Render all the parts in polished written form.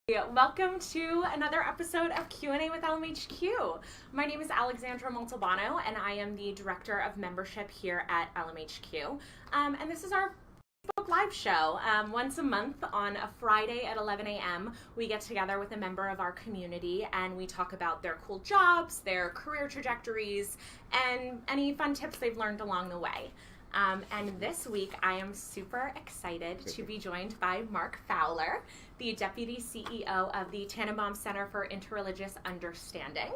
Welcome to another episode of Q&A with LMHQ. My name is Alexandra Montalbano, and I am the Director of Membership here at LMHQ. And this is our Facebook Live show. Once a month on a Friday at 11 a.m., we get together with a member of our community and we talk about their cool jobs, their career trajectories, and any fun tips they've learned along the way. And this week, I am super excited to be joined by Mark Fowler, the Deputy CEO of the Tanenbaum Center for Interreligious Understanding.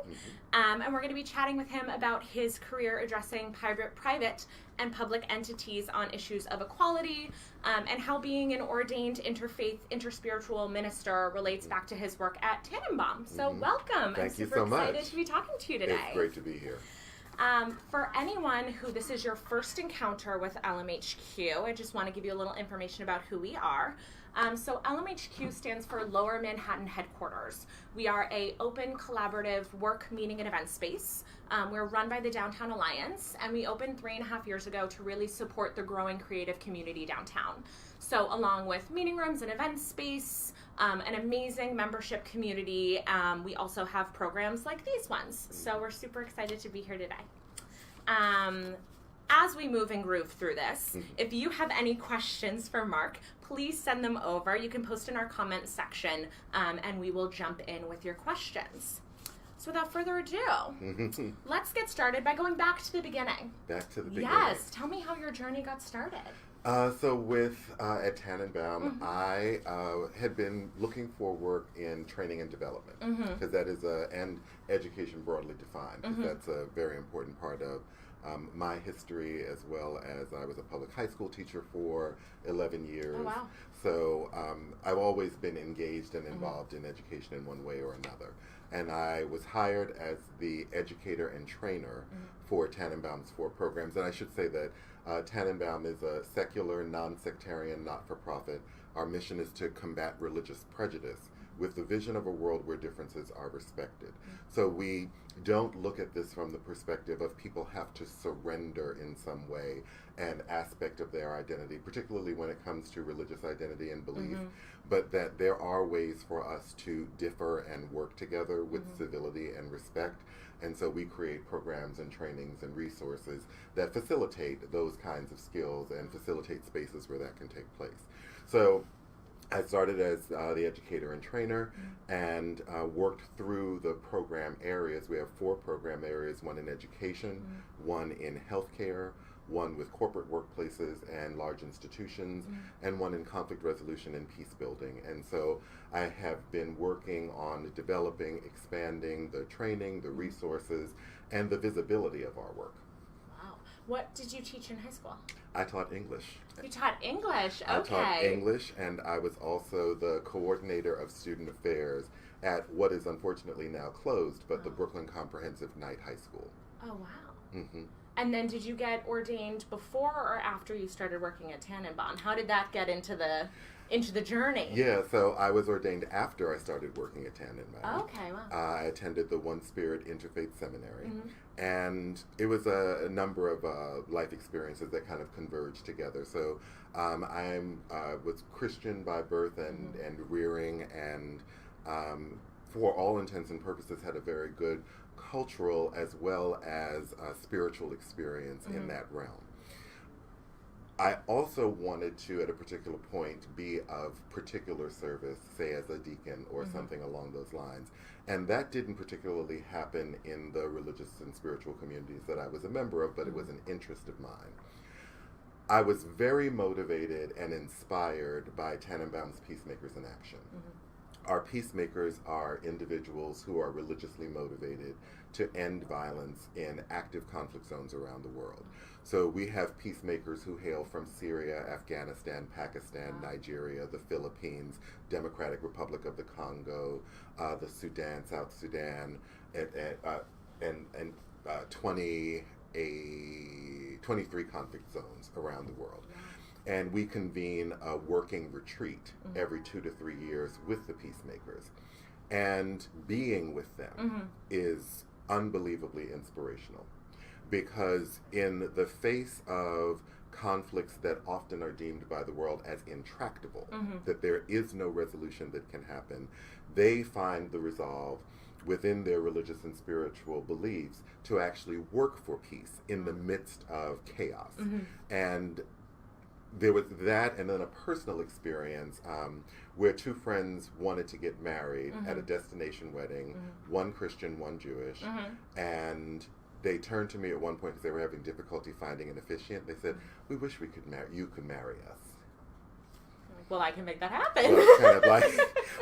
And we're going to be chatting with him about his career addressing private and public entities on issues of equality, and how being an ordained interfaith, interspiritual minister relates back to his work at Tanenbaum. So welcome. Thank you so much. I'm super excited to be talking to you today. It's great to be here. For anyone who this is your first encounter with LMHQ, I just want to give you a little information about who we are. So LMHQ stands for Lower Manhattan Headquarters. We are a open, collaborative work, meeting, and event space. We're run by the Downtown Alliance, and we opened 3.5 years ago to really support the growing creative community downtown. So along with meeting rooms and event space, an amazing membership community, we also have programs like these ones. So we're super excited to be here today. As we move and groove through this, if you have any questions for Mark, please send them over. You can post in our comment section, and we will jump in with your questions. So without further ado, let's get started by going back to the beginning. Back to the beginning. Yes, tell me how your journey got started. At Tanenbaum, I had been looking for work in training and development, because that is and education broadly defined, because that's a very important part of my history, as well as I was a public high school teacher for 11 years. Oh, wow. So I've always been engaged and involved in education in one way or another. And I was hired as the educator and trainer for Tanenbaum's 4 programs. And I should say that Tanenbaum is a secular, non-sectarian, not-for-profit. Our mission is to combat religious prejudice with the vision of a world where differences are respected. So we don't look at this from the perspective of people have to surrender in some way an aspect of their identity, particularly when it comes to religious identity and belief, but that there are ways for us to differ and work together with civility and respect. And so we create programs and trainings and resources that facilitate those kinds of skills and facilitate spaces where that can take place. So I started as the educator and trainer and worked through the program areas. We have 4 program areas, one in education, one in healthcare, one with corporate workplaces and large institutions, and one in conflict resolution and peace building. And so I have been working on developing, expanding the training, the resources, and the visibility of our work. Wow. What did you teach in high school? I taught English. You taught English, okay. I taught English, and I was also the coordinator of student affairs at what is unfortunately now closed, but the Brooklyn Comprehensive Night High School. Oh, wow. And then did you get ordained before or after you started working at Tanenbaum? How did that get into the journey? Yeah, so I was ordained after I started working at Tanenbaum. Okay, wow. I attended the One Spirit Interfaith Seminary, and it was a number of life experiences that kind of converged together. So I was Christian by birth and rearing, and for all intents and purposes had a very good cultural as well as spiritual experience in that realm. I also wanted to, at a particular point, be of particular service, say as a deacon or something along those lines. And that didn't particularly happen in the religious and spiritual communities that I was a member of, but it was an interest of mine. I was very motivated and inspired by Tanenbaum's Peacemakers in Action. Our peacemakers are individuals who are religiously motivated to end violence in active conflict zones around the world. So we have peacemakers who hail from Syria, Afghanistan, Pakistan, Nigeria, the Philippines, Democratic Republic of the Congo, the Sudan, South Sudan, and 23 conflict zones around the world. And we convene a working retreat every 2 to 3 years with the peacemakers. And being with them is unbelievably inspirational, because in the face of conflicts that often are deemed by the world as intractable, that there is no resolution that can happen, they find the resolve within their religious and spiritual beliefs to actually work for peace in the midst of chaos. And there was that, and then a personal experience where two friends wanted to get married at a destination wedding, one Christian, one Jewish, and they turned to me at one point because they were having difficulty finding an officiant. They said, "We wish we could you could marry us." Well, I can make that happen. Well, kind of like,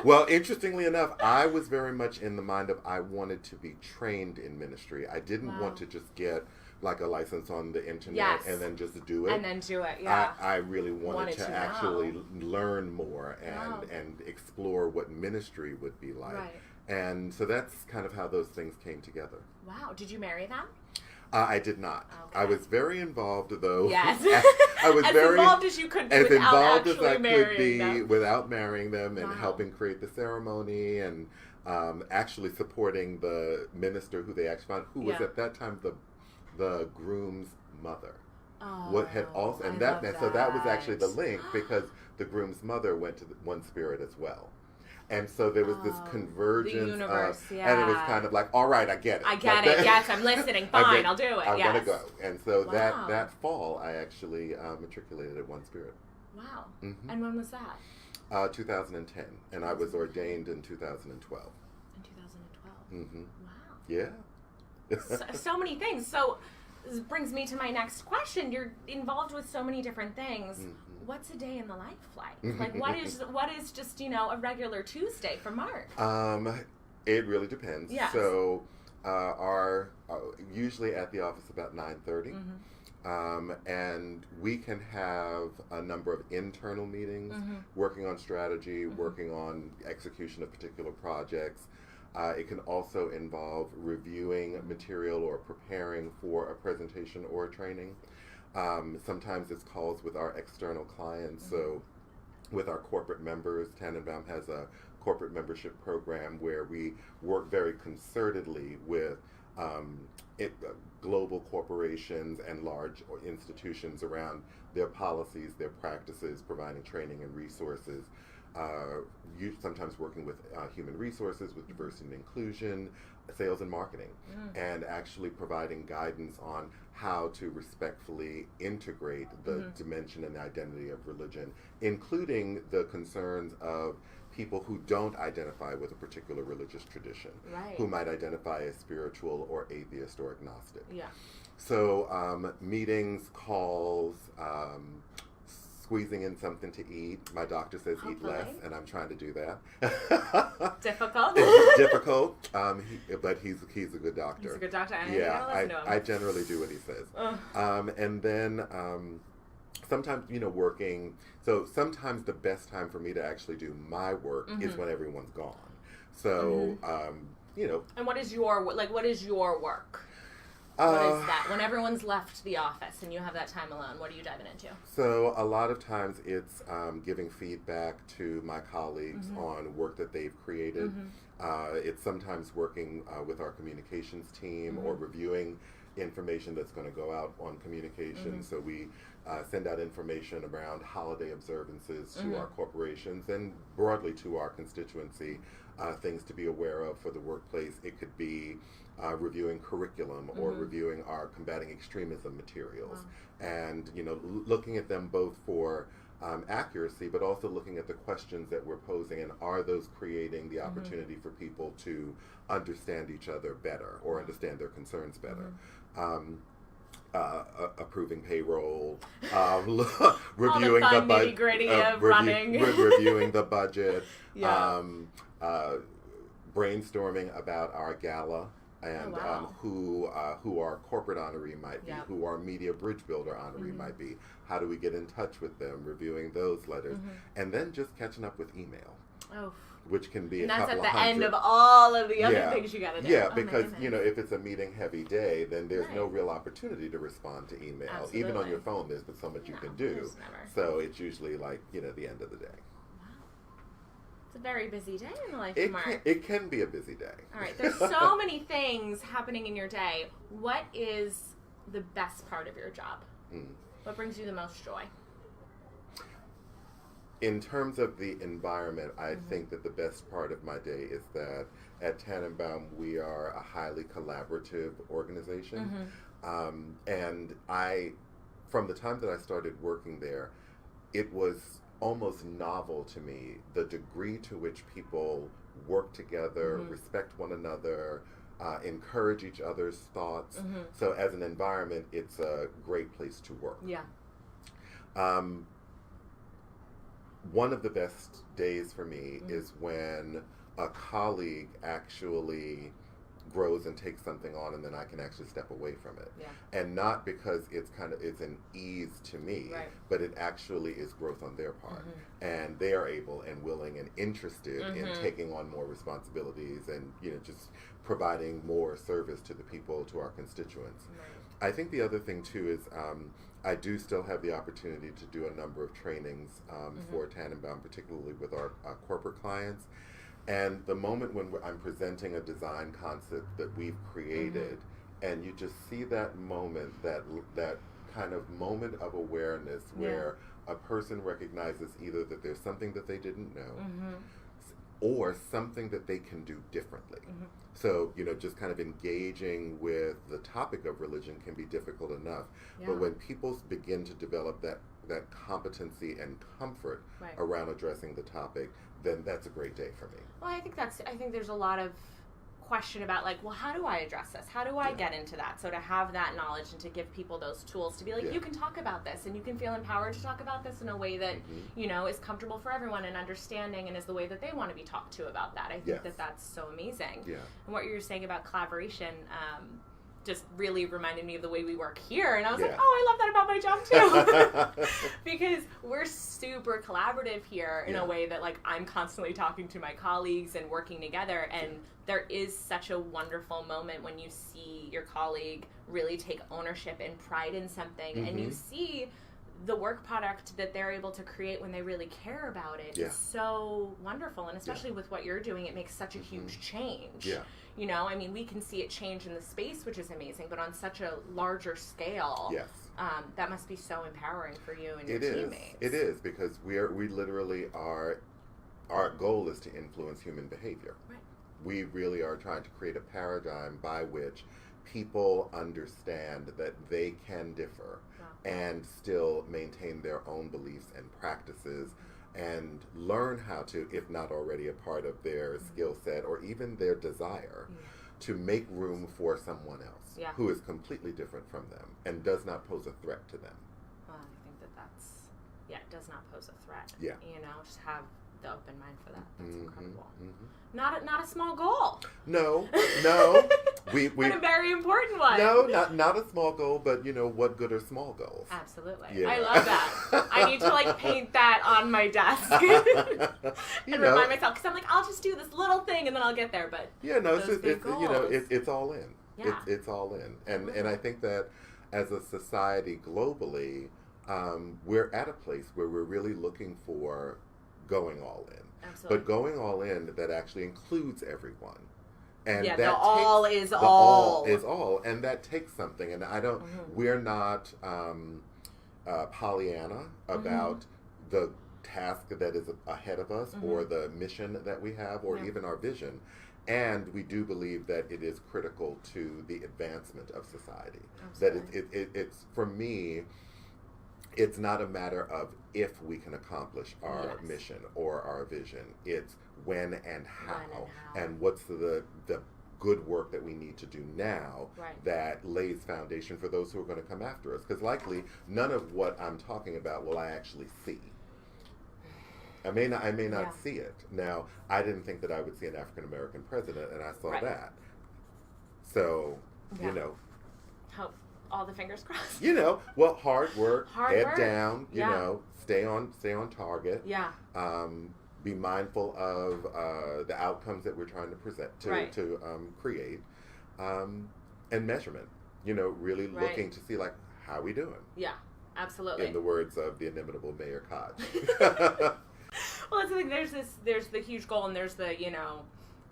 well, interestingly enough, I was very much in the mind of I wanted to be trained in ministry. I didn't want to just get like a license on the internet and then just do it. And then do it, yeah. I really wanted to actually learn more and explore what ministry would be like. Right. And so that's kind of how those things came together. Wow. Did you marry them? I did not. Okay. I was very involved, though. Yes. I was as very involved as you could be as without involved actually as I could be them. without marrying them, and helping create the ceremony, and actually supporting the minister who they actually found, who was at that time the groom's mother. Oh, What had also, and so that was actually the link, because the groom's mother went to One Spirit as well. And so there was this convergence, the universe, and it was kind of like, all right, I get it. I get it. Yes, I'm listening. Fine, I'll do it. I'm yes. gonna go. And so that fall, I actually matriculated at One Spirit. Wow. And when was that? 2010, and I was ordained in 2012. In 2012. Wow. Yeah. so many things. So this brings me to my next question. You're involved with so many different things. What's a day in the life like? Like, what is just, a regular Tuesday for Mark? It really depends. Yes. So our usually at the office about 9:30. And we can have a number of internal meetings, working on strategy, working on execution of particular projects. It can also involve reviewing material or preparing for a presentation or a training. Sometimes it's calls with our external clients. So with our corporate members, Tanenbaum has a corporate membership program where we work very concertedly with global corporations and large institutions around their policies, their practices, providing training and resources. Sometimes working with human resources, with diversity and inclusion, sales and marketing, and actually providing guidance on how to respectfully integrate the dimension and identity of religion, including the concerns of people who don't identify with a particular religious tradition, who might identify as spiritual or atheist or agnostic. Yeah. So meetings, calls, squeezing in something to eat. My doctor says eat less, and I'm trying to do that. Difficult. It's difficult, but he's a good doctor. He's a good doctor. I generally do what he says. And then sometimes, working. So sometimes the best time for me to actually do my work is when everyone's gone. So, And what is your work? What is that? When everyone's left the office and you have that time alone, what are you diving into? So a lot of times it's giving feedback to my colleagues on work that they've created. It's sometimes working with our communications team or reviewing information that's going to go out on communications. So we send out information around holiday observances to our corporations and broadly to our constituency, things to be aware of for the workplace. It could be reviewing curriculum or reviewing our combating extremism materials, and looking at them both for accuracy, but also looking at the questions that we're posing, and are those creating the opportunity for people to understand each other better or understand their concerns better. Approving payroll, reviewing the budget, reviewing the budget, brainstorming about our gala, and who our corporate honoree might be, who our media bridge builder honoree might be. How do we get in touch with them? Reviewing those letters, and then just catching up with email. Which can be and a couple that's of at the hundred. end of all of the other things you got to do. Yeah, because if it's a meeting heavy day, then there's no real opportunity to respond to email. Absolutely. Even on your phone, there's so much you can do. So it's usually like the end of the day. It's a very busy day in the life of Mark. It can be a busy day. All right, there's so many things happening in your day. What is the best part of your job? What brings you the most joy? In terms of the environment, I think that the best part of my day is that at Tanenbaum we are a highly collaborative organization. And from the time that I started working there, it was almost novel to me the degree to which people work together, respect one another, encourage each other's thoughts. So as an environment, it's a great place to work. Yeah. One of the best days for me is when a colleague actually grows and takes something on, and then I can actually step away from it. Yeah. And not because it's an ease to me, but it actually is growth on their part. And they are able and willing and interested in taking on more responsibilities and, just providing more service to the people, to our constituents. I think the other thing too is I do still have the opportunity to do a number of trainings for Tanenbaum, particularly with our corporate clients. And the moment when I'm presenting a design concept that we've created, and you just see that moment, that kind of moment of awareness where a person recognizes either that there's something that they didn't know or something that they can do differently. So, just kind of engaging with the topic of religion can be difficult enough. But when people begin to develop that competency and comfort around addressing the topic, then that's a great day for me. Well, I think there's a lot of question about how do I address this? How do I get into that? So to have that knowledge and to give people those tools to be you can talk about this and you can feel empowered to talk about this in a way that, is comfortable for everyone and understanding and is the way that they want to be talked to about that. I think that that's so amazing. Yeah. And what you were saying about collaboration, just really reminded me of the way we work here. And I was like, oh, I love that about my job too. Because we're super collaborative here in a way that I'm constantly talking to my colleagues and working together. And there is such a wonderful moment when you see your colleague really take ownership and pride in something and you see the work product that they're able to create when they really care about it. It's so wonderful. And especially with what you're doing, it makes such a huge change. We can see it change in the space, which is amazing, but on such a larger scale, that must be so empowering for you and your teammates. It is, because we literally are, our goal is to influence human behavior. Right. We really are trying to create a paradigm by which people understand that they can differ and still maintain their own beliefs and practices and learn how to, if not already a part of their skill set or even their desire, to make room for someone else who is completely different from them and does not pose a threat to them. Well, I think that's, it does not pose a threat. Yeah. Just have the open mind for that. That's incredible. Not a small goal. No. we but a very important one. No, not a small goal, but what good are small goals? Absolutely. Yeah. I love that. I need to paint that on my desk and remind myself, because I'm I'll just do this little thing and then I'll get there. But it's all in. Yeah. It's all in, and I think that as a society globally, we're at a place where we're really looking for going all in. Absolutely. But going all in that actually includes everyone. And that the all is all. And that takes something. And I don't, we're not Pollyanna about the task that is ahead of us or the mission that we have or even our vision. And we do believe that it is critical to the advancement of society. Absolutely. That it's, for me, it's not a matter of if we can accomplish our mission or our vision. It's when and how. And what's the good work that we need to do now that lays foundation for those who are going to come after us. Because likely none of what I'm talking about will I actually see. I may not see it. Now, I didn't think that I would see an African American president, and I saw that. So, Hope all the fingers crossed. Hard work, head down, stay on target. Yeah. Be mindful of the outcomes that we're trying to present to create, and measurement. Really looking to see how are we doing. Yeah, absolutely. In the words of the inimitable Mayor Koch. Well, that's the thing. There's the huge goal, and there's the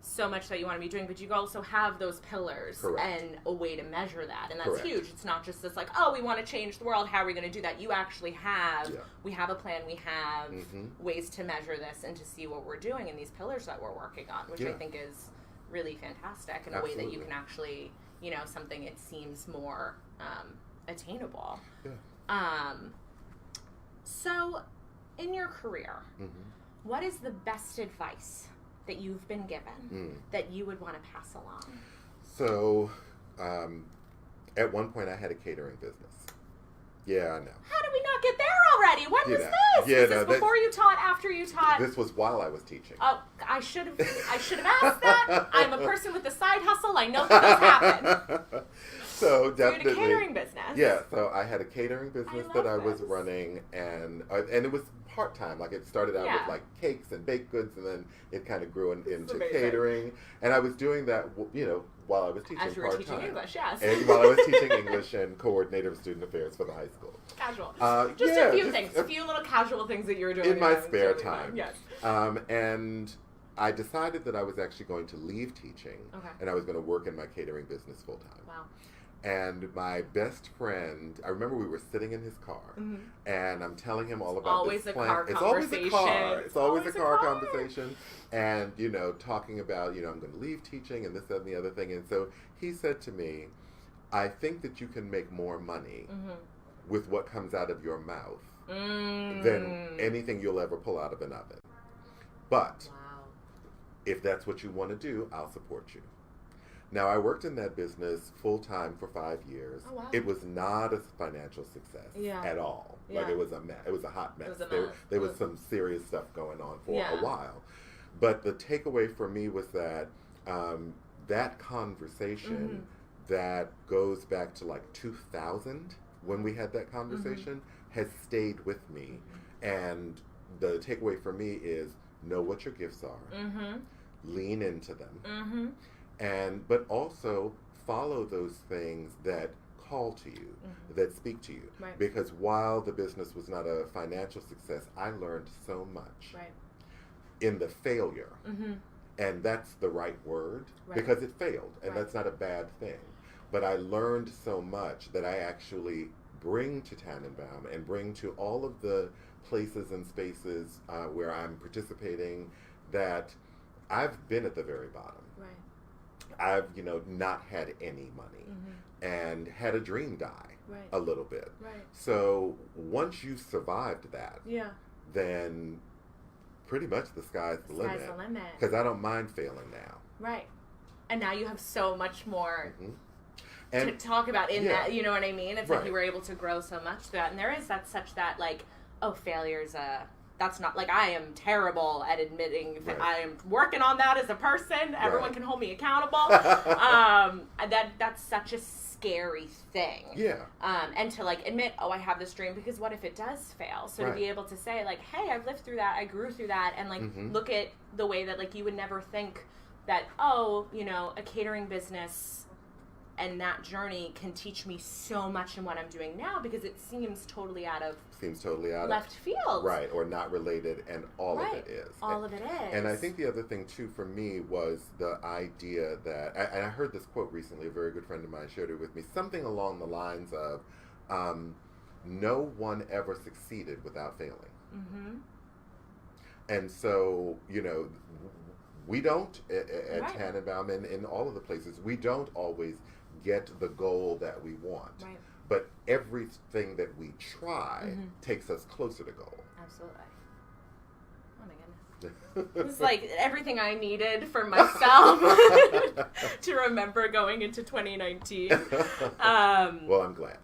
so much that you want to be doing, but you also have those pillars and a way to measure that, and that's huge. It's not just this like, oh, we want to change the world, how are we going to do that? You actually have, we have a plan, we have ways to measure this and to see what we're doing in these pillars that we're working on, which I think is really fantastic in a way that you can actually, you know, something it seems more attainable. So in your career, what is the best advice that you've been given that you would want to pass along? So, at one point I had a catering business. Yeah, I know. How did we not get there already? When was this? Yeah, was this before you taught, after you taught? This was while I was teaching. Oh, I should have asked that. I'm a person with a side hustle. I know that does happen. So definitely. You had a catering business. Yeah, so I had a catering business that I was running, and it was part-time. Like, it started out with like cakes and baked goods, and then it kind of grew into catering. And I was doing that, you know, while I was teaching part-time. As you were teaching English, yes. And while I was teaching English and coordinator of student affairs for the high school. Casual. Just a few things. A few little casual things that you were doing. In my spare time. Yes. And I decided that I was actually going to leave teaching, and I was going to work in my catering business full-time. Wow. And my best friend, I remember we were sitting in his car, and I'm telling him all about this plan. It's always a car. It's always a car conversation. And, you know, talking about, you know, I'm going to leave teaching and this, that, and the other thing. And so he said to me, I think that you can make more money with what comes out of your mouth than anything you'll ever pull out of an oven. But if that's what you want to do, I'll support you. Now, I worked in that business full-time for 5 years. Oh, wow. It was not a financial success at all. Like, it was a mess. It was a hot mess. There was some serious stuff going on for a while. But the takeaway for me was that that conversation that goes back to like 2000, when we had that conversation, has stayed with me. And the takeaway for me is know what your gifts are, lean into them, but also follow those things that call to you, that speak to you. Right. Because while the business was not a financial success, I learned so much in the failure. And that's the right word, because it failed, and that's not a bad thing. But I learned so much that I actually bring to Tanenbaum and bring to all of the places and spaces where I'm participating, that I've been at the very bottom. Right. I've, you know, not had any money and had a dream die a little bit. Right. So once you've survived that, then pretty much the sky's the limit. Because I don't mind failing now. Right. And now you have so much more to talk about in that, you know what I mean? It's like you were able to grow so much through that. And there is such that, like, oh, failure's that's not, like, I am terrible at admitting that I am working on that as a person. Everyone can hold me accountable. That's such a scary thing. Yeah. And to, like, admit, oh, I have this dream, because what if it does fail? So to be able to say, like, hey, I've lived through that, I grew through that, and, like, look at the way that, like, you would never think that, oh, you know, a catering business and that journey can teach me so much in what I'm doing now, because it seems totally out of left field. Right, or not related, and all of it is. All of it is. And I think the other thing, too, for me was the idea that, and I heard this quote recently, a very good friend of mine shared it with me, something along the lines of, no one ever succeeded without failing. And so, you know, we don't, at Tanenbaum and in all of the places, we don't always get the goal that we want. Right. But everything that we try takes us closer to goal. Absolutely. Oh my goodness. It's like everything I needed for myself to remember going into 2019. Well, I'm glad.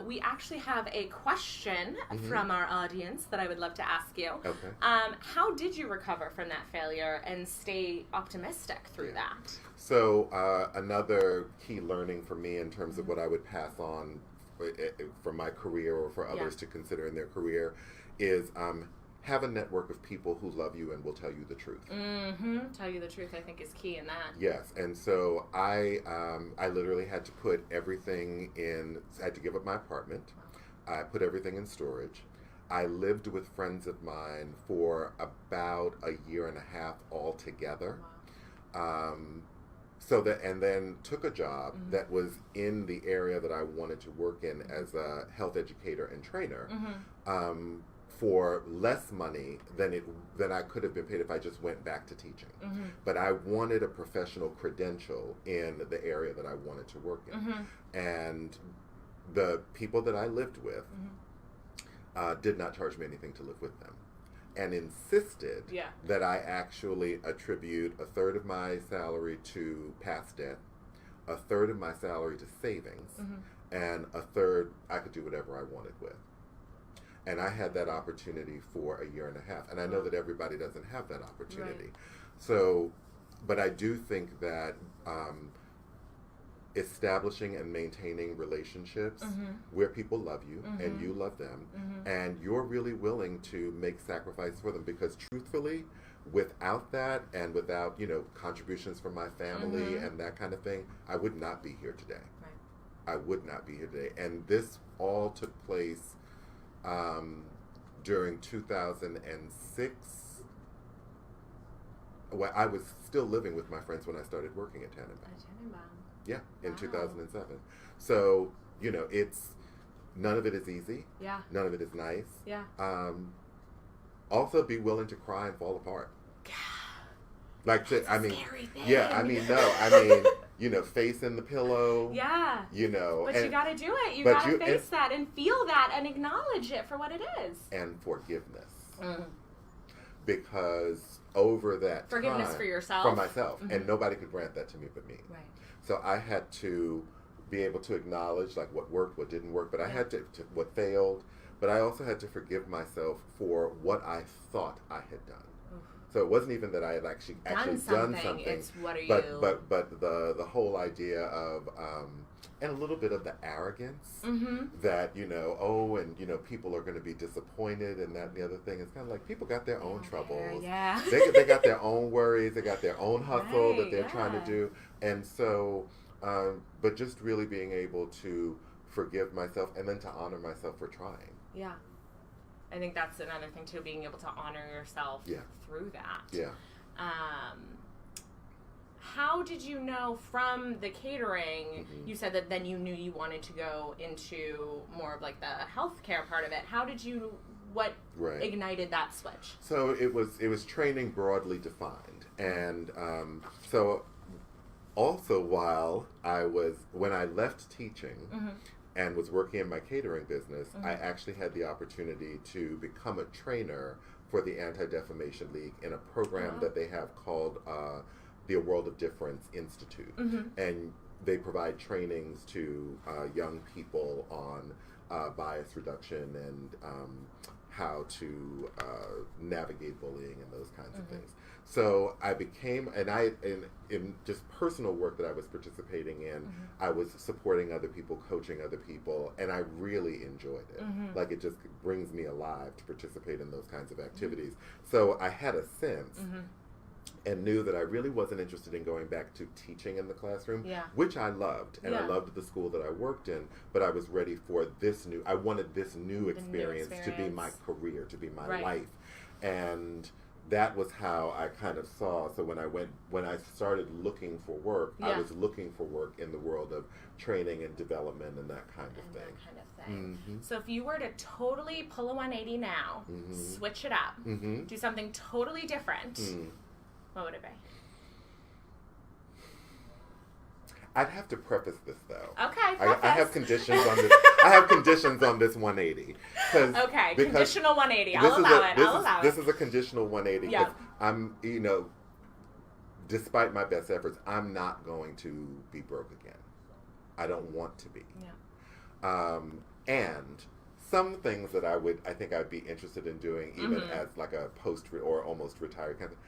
We actually have a question from our audience that I would love to ask you. Okay. How did you recover from that failure and stay optimistic through that? So another key learning for me in terms of what I would pass on for my career or for others to consider in their career is have a network of people who love you and will tell you the truth. Tell you the truth, I think, is key in that. Yes, and so I literally had to put everything in, I had to give up my apartment. I put everything in storage. I lived with friends of mine for about a year and a half altogether. and then took a job that was in the area that I wanted to work in as a health educator and trainer, for less money than I could have been paid if I just went back to teaching. But I wanted a professional credential in the area that I wanted to work in. And the people that I lived with did not charge me anything to live with them, and insisted that I actually attribute a third of my salary to past debt, a third of my salary to savings, and a third I could do whatever I wanted with. And I had that opportunity for a year and a half. And I know that everybody doesn't have that opportunity. Right. So, but I do think that establishing and maintaining relationships where people love you and you love them, and you're really willing to make sacrifice for them, because truthfully, without that and without, contributions from my family and that kind of thing, I would not be here today. Right. I would not be here today. And this all took place during 2006. Well, I was still living with my friends when I started working at Tanenbaum. Yeah, in 2007. So, it's, none of it is easy. Yeah. None of it is nice. Yeah. Also, be willing to cry and fall apart. Like, scary thing. Yeah, face in the pillow. Yeah. But you got to do it. You got to face that and feel that and acknowledge it for what it is. And forgiveness. Because over that forgiveness time, for yourself. For myself. And nobody could grant that to me but me. Right. So I had to be able to acknowledge, like, what worked, what didn't work, but I had to what failed, but I also had to forgive myself for what I thought I had done. So it wasn't even that I had actually done something. It's what are you? But the whole idea of and a little bit of the arrogance that people are going to be disappointed and that and the other thing. It's kind of like people got their own troubles. Yeah. They got their own worries. They got their own hustle that they're trying to do, and so but just really being able to forgive myself and then to honor myself for trying. Yeah. I think that's another thing too, being able to honor yourself through that. Yeah. How did you know from the catering, you said that then you knew you wanted to go into more of like the healthcare part of it. How did you, what ignited that switch? So it was training broadly defined. And so also when I left teaching, and was working in my catering business, I actually had the opportunity to become a trainer for the Anti-Defamation League in a program that they have called the World of Difference Institute. And they provide trainings to young people on bias reduction and how to navigate bullying and those kinds of things. So I became, in just personal work that I was participating in, I was supporting other people, coaching other people, and I really enjoyed it. Like, it just brings me alive to participate in those kinds of activities. So I had a sense and knew that I really wasn't interested in going back to teaching in the classroom, which I loved, and I loved the school that I worked in, but I was ready for I wanted this new experience to be my career, to be my life. And that was how I kind of saw. So when I started looking for work, I was looking for work in the world of training and development and that kind of thing. So if you were to totally pull a 180 now, switch it up, do something totally different, what would it be? I'd have to preface this though. Okay. I have conditions on this. I have conditions on this 180. Okay, conditional 180. I'll allow it. This is a conditional 180 because I'm, despite my best efforts, I'm not going to be broke again. I don't want to be. Yeah. And some things that I think I'd be interested in doing, even as like a post or almost retired kind of,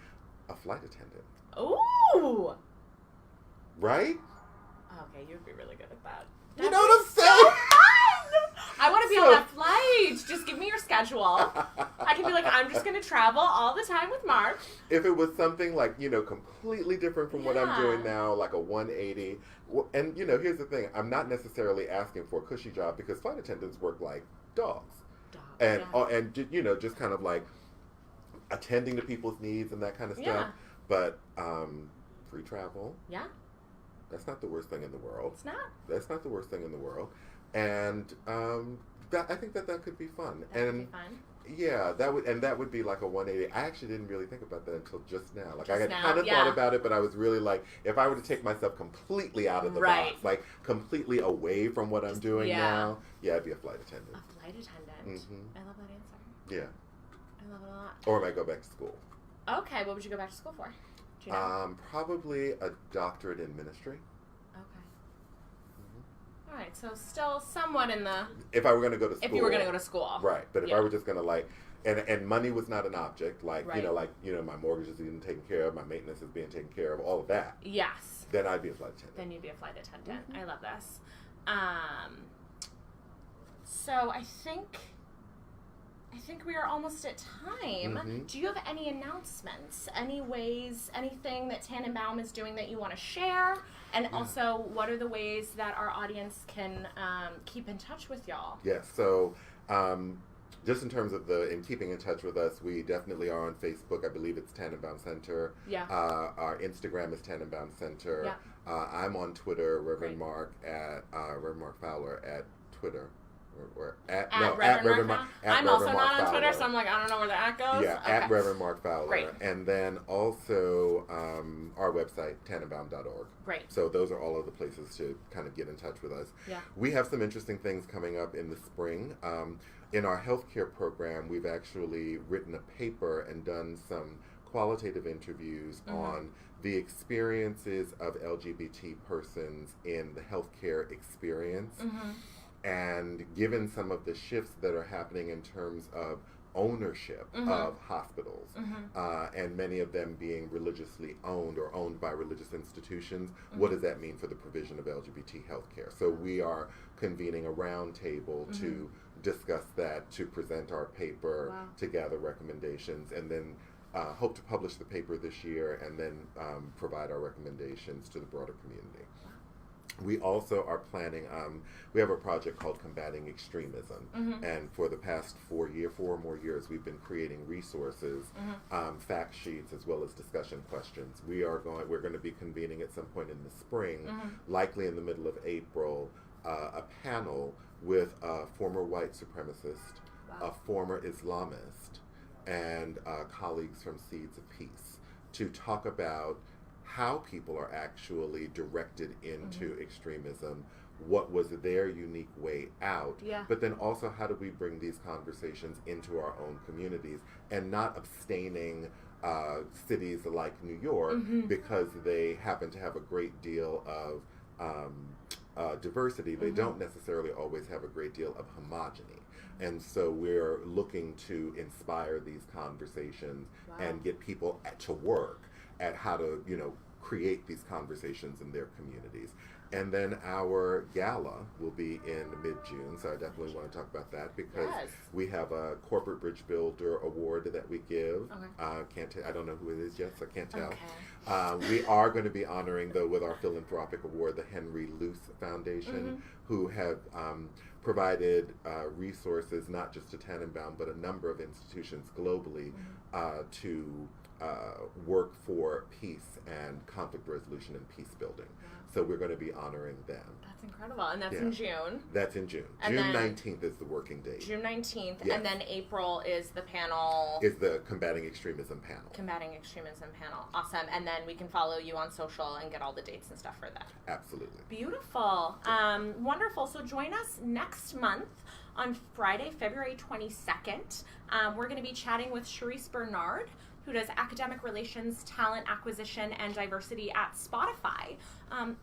a flight attendant. Ooh. Right? Okay, you'd be really good at that. You know what I'm saying? So fun! I want to be on that flight. Just give me your schedule. I can be like, I'm just going to travel all the time with Mark. If it was something like, completely different from what I'm doing now, like a 180. And, here's the thing. I'm not necessarily asking for a cushy job because flight attendants work like dogs. And just kind of like attending to people's needs and that kind of stuff. But free travel. Yeah. That's not the worst thing in the world. It's not. That's not the worst thing in the world. And I think that could be fun. That would be fun. Yeah, that would be like a 180. I actually didn't really think about that until just now. Like, I had Just kind now, of yeah. thought about it, but I was really like, if I were to take myself completely out of the box, like completely away from what I'm doing now, I'd be a flight attendant. A flight attendant. Mm-hmm. I love that answer. Yeah. I love it a lot. Or I might go back to school. Okay, what would you go back to school for? Do you know? Probably a doctorate in ministry. Okay. All right, so still somewhat in the... If I were going to go to school. If you were going to go to school. Right, but if I were just going to like... And money was not an object, like, right. My mortgage is being taken care of, my maintenance is being taken care of, all of that. Yes. Then I'd be a flight attendant. Then you'd be a flight attendant. I love this. So I think we are almost at time. Do you have any announcements, any ways, anything that Tanenbaum is doing that you want to share? And also, what are the ways that our audience can keep in touch with y'all? Yes, so just in terms of in keeping in touch with us, we definitely are on Facebook. I believe it's Tanenbaum Center. Yeah. Our Instagram is Tanenbaum Center. Yeah. I'm on Twitter, Reverend Mark Fowler at Twitter. At Reverend Mark. I'm also not on Twitter, so I'm like, I don't know where the at goes. Yeah, okay. At Reverend Mark Fowler. Great. And then also our website, Tanenbaum.org. Great. So those are all of the places to kind of get in touch with us. Yeah. We have some interesting things coming up in the spring. In our healthcare program, we've actually written a paper and done some qualitative interviews on the experiences of LGBT persons in the healthcare experience. And given some of the shifts that are happening in terms of ownership of hospitals, and many of them being religiously owned or owned by religious institutions, what does that mean for the provision of LGBT healthcare? So we are convening a roundtable to discuss that, to present our paper, to gather recommendations, and then hope to publish the paper this year and then provide our recommendations to the broader community. We also are planning, we have a project called Combating Extremism, and for the past 4 or more years, we've been creating resources, fact sheets, as well as discussion questions. We're going to be convening at some point in the spring, likely in the middle of April, a panel with a former white supremacist, a former Islamist, and colleagues from Seeds of Peace to talk about how people are actually directed into extremism, what was their unique way out, but then also how do we bring these conversations into our own communities and not abstaining cities like New York because they happen to have a great deal of diversity. They don't necessarily always have a great deal of homogeny. And so we're looking to inspire these conversations and get people to work at how to, create these conversations in their communities. And then our gala will be in mid-June, so I definitely want to talk about that because we have a Corporate Bridge Builder Award that we give. I don't know who it is yet, so I can't tell. We are going to be honoring, though, with our philanthropic award, the Henry Luce Foundation, who have provided resources not just to Tanenbaum, but a number of institutions globally to work for peace and conflict resolution and peace building. So we're going to be honoring them. That's incredible. And that's in June. That's in June. And June 19th is the working date. June 19th. Yes. And then April is the panel. Is the Combating Extremism panel. Combating Extremism panel. Awesome. And then we can follow you on social and get all the dates and stuff for that. Absolutely. Beautiful. Wonderful. So join us next month on Friday, February 22nd. We're going to be chatting with Charisse Bernard, who does academic relations, talent acquisition, and diversity at Spotify.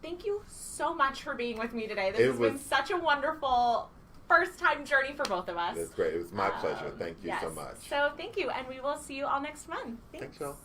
Thank you so much for being with me today. This has been such a wonderful first-time journey for both of us. It's great. It was my pleasure. Thank you so much. So thank you, and we will see you all next month. Thanks, y'all.